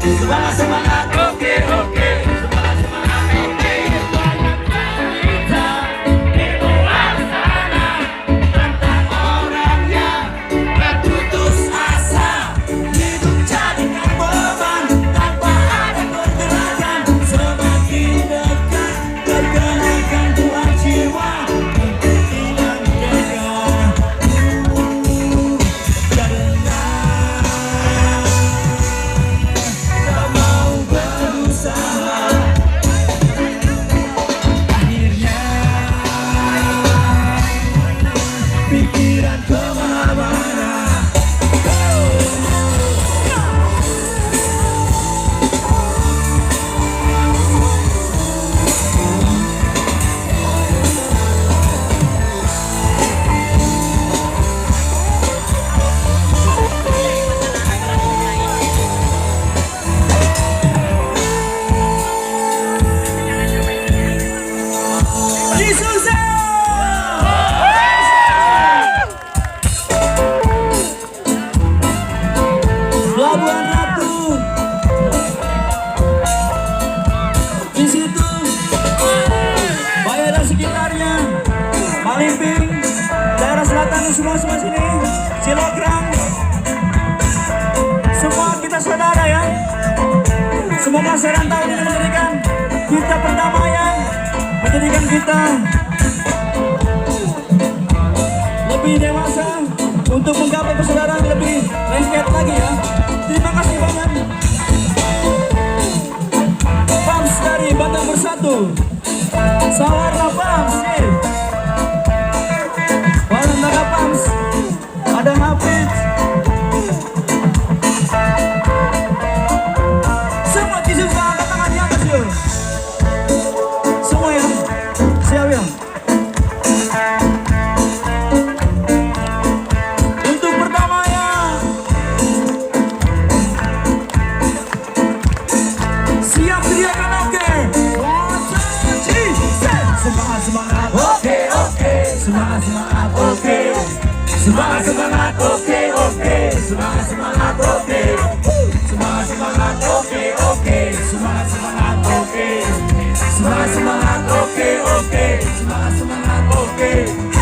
Semangat, semangat, oke, oke. Semangat, semangat, oke. Banyak cerita di luar sana tentang orang yang berputus asa. Hidup jadikan beban tanpa ada pergerakan. Semakin dekat pergerakan buat jiwa untuk hilang dekat. Karena tak mau berusaha, akhirnya pikiran kemana-mana. Yesus! Pelabuhan Ratu, di situ Bayar dan sekitarnya, Malimping, daerah selatan semua sini, Cilograng, semua kita saudara ya. Semoga serantau ini menjadikan kita perdamaian, menjadikan kita lebih dewasa untuk menggapai persaudaraan lebih lengket lagi ya. Terima kasih banyak. Pams dari Batam Bersatu, Sawarna Pams, Walanda Pams, ada Hafiz. Semua Yesus angkat tangan di atas yuk. Semua ya, siap ya. Untuk perdamaian, siap sediakan oke. Semangat, semangat, oke, oke. Semangat, semangat, oke. Semangat, semangat, oke, oke. Semangat, semangat, oke. Semangat, semangat, oke, oke. Semangat, semangat, oke. Semangat, semangat, oke, oke. Semangat, semangat, oke.